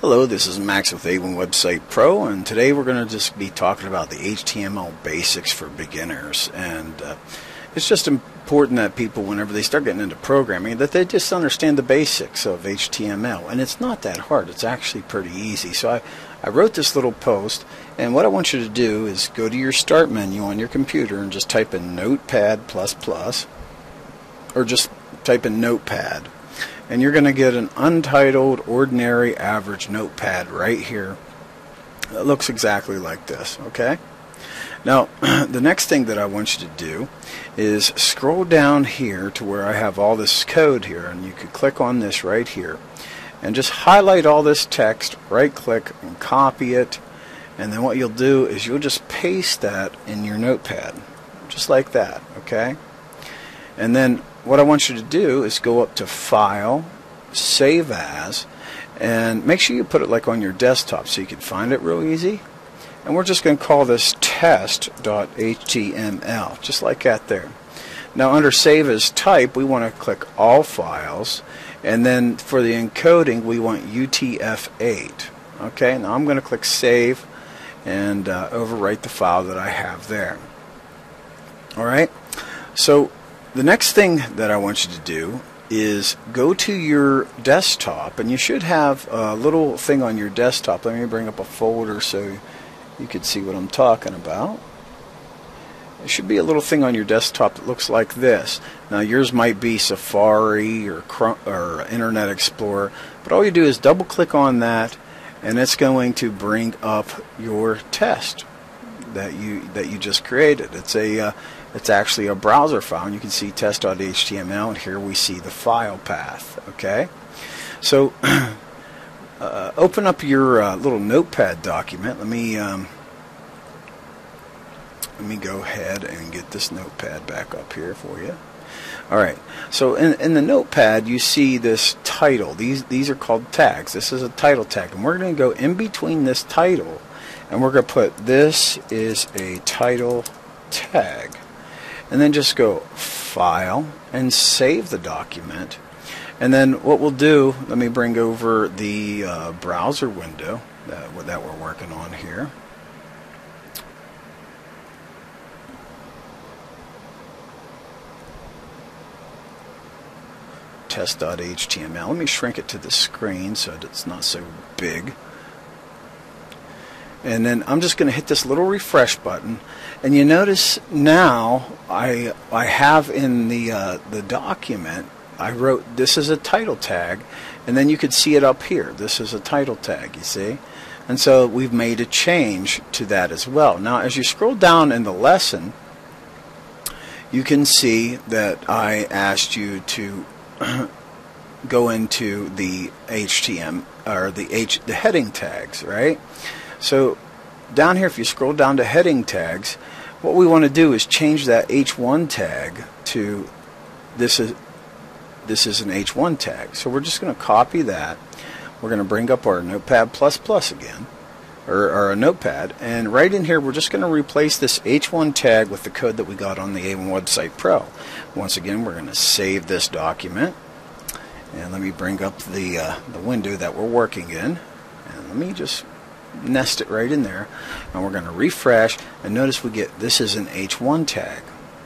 Hello, this is Max with A1 Website Pro, and today we're going to just be talking about the HTML basics for beginners. And it's just important that people, whenever they start getting into programming, that they just understand the basics of HTML. And it's not that hard. It's actually pretty easy. So I wrote this little post, and what I want you to do is go to your Start menu on your computer and just type in Notepad++, or just type in Notepad. And you're going to get an untitled, ordinary, average notepad right here. It looks exactly like this, okay? Now, the next thing that I want you to do is scroll down here to where I have all this code here, and you could click on this right here and just highlight all this text, right-click, and copy it. And then what you'll do is you'll just paste that in your notepad, just like that, okay? And then what I want you to do is go up to File, Save As, and make sure you put it like on your desktop so you can find it real easy. And we're just going to call this test.html, just like that there. Now under Save As Type, we want to click All Files, and then for the encoding, we want UTF-8. Okay, now I'm going to click Save and overwrite the file that I have there. Alright, so the next thing that I want you to do is go to your desktop, and you should have a little thing on your desktop. Let me bring up a folder so you can see what I'm talking about. There should be a little thing on your desktop that looks like this. Now yours might be Safari or Internet Explorer, but all you do is double click on that, and it's going to bring up your test that you just created. It's actually a browser file, and you can see test.html, and here we see the file path. Okay, so open up your little notepad document. Let me go ahead and get this notepad back up here for you. Alright, so in the notepad you see this title. These are called tags. This is a title tag, and we're going to go in between this title, and we're going to put this is a title tag, and then just go File and save the document. And then what we'll do, let me bring over the browser window that we're working on here. Test.html. Let me shrink it to the screen so that it's not so big. And then I'm just going to hit this little refresh button, and you notice now I have in the document, I wrote this is a title tag, and then you could see it up here. This is a title tag, you see? And so we've made a change to that as well. Now as you scroll down in the lesson, you can see that I asked you to go into the HTML or the heading tags, right? So down here, if you scroll down to heading tags, what we want to do is change that H1 tag to this is an H1 tag. So we're just going to copy that. We're going to bring up our Notepad++ again, or a notepad, and right in here we're just going to replace this H1 tag with the code that we got on the A1 Website Pro. Once again, we're going to save this document, and let me bring up the window that we're working in, and let me just nest it right in there, and we're going to refresh, and notice we get this is an H1 tag.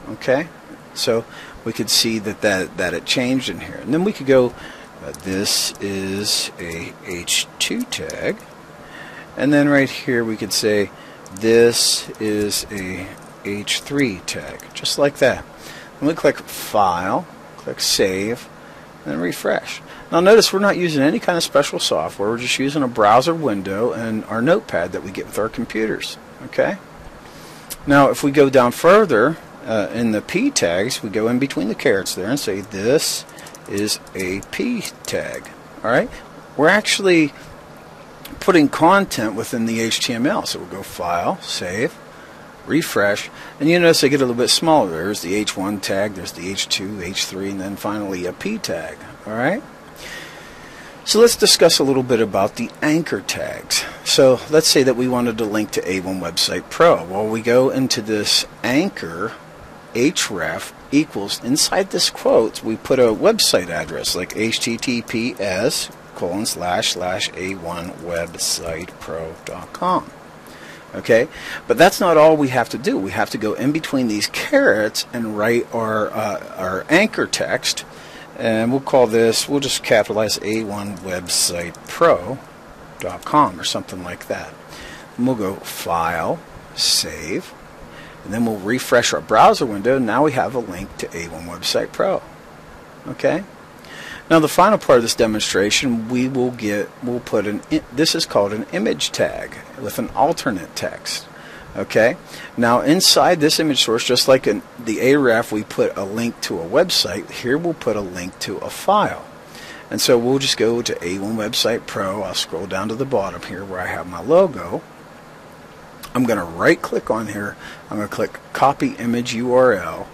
Okay, so we could see that it changed in here, and then we could go this is a H2 tag, and then right here we could say this is a H3 tag, just like that. And we click File, click Save, and refresh. Now notice we're not using any kind of special software. We're just using a browser window and our notepad that we get with our computers. Okay. Now if we go down further in the P tags, we go in between the carets there and say this is a P tag. Alright. We're actually putting content within the HTML. So we'll go File, Save, refresh, and you notice they get a little bit smaller. There's the H1 tag, there's the H2, H3, and then finally a P tag. Alright? So let's discuss a little bit about the anchor tags. So let's say that we wanted to link to A1 Website Pro. Well, we go into this anchor, href equals, inside this quote, we put a website address like https a1websitepro.com. Okay, but that's not all we have to do. We have to go in between these carets and write our anchor text, and we'll just capitalize a1websitepro.com or something like that. And we'll go File, Save, and then we'll refresh our browser window. Now we have a link to A1 Website Pro. Okay. Now the final part of this demonstration, we'll put this is called an image tag with an alternate text. Okay. Now inside this image source, just like in the href, we put a link to a website. Here we'll put a link to a file. And so we'll just go to A1 Website Pro. I'll scroll down to the bottom here where I have my logo. I'm going to right click on here. I'm going to click Copy Image URL.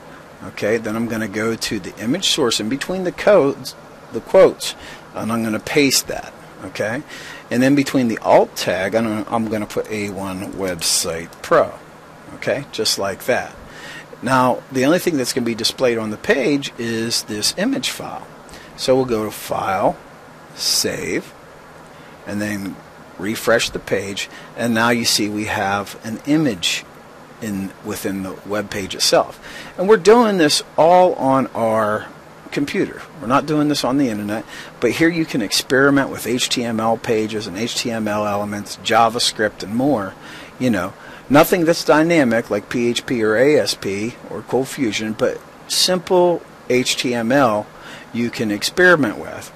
Okay. Then I'm going to go to the image source in between the quotes, and I'm going to paste that. Okay, and then between the alt tag, I'm going to put A1 Website Pro. Okay, just like that. Now the only thing that's going to be displayed on the page is this image file. So we'll go to File, Save, and then refresh the page, and now you see we have an image within the web page itself. And we're doing this all on our computer. We're not doing this on the internet, but here you can experiment with HTML pages and HTML elements, JavaScript, and more. You know, nothing that's dynamic like PHP or ASP or Cold Fusion, but simple HTML you can experiment with.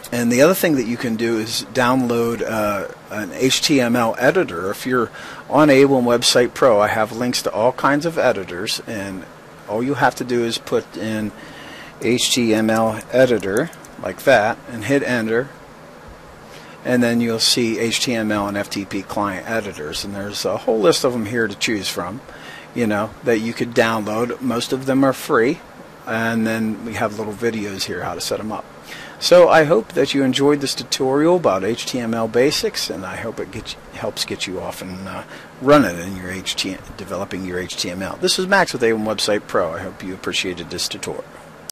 And the other thing that you can do is download an HTML editor. If you're on A1 Website Pro, I have links to all kinds of editors, and all you have to do is put in HTML editor like that and hit enter, and then you'll see HTML and FTP client editors, and there's a whole list of them here to choose from, you know, that you could download. Most of them are free, and then we have little videos here how to set them up. So I hope that you enjoyed this tutorial about HTML basics, and I hope it helps get you off and running in your developing your HTML. This is Max with A1 Website Pro. I hope you appreciated this tutorial.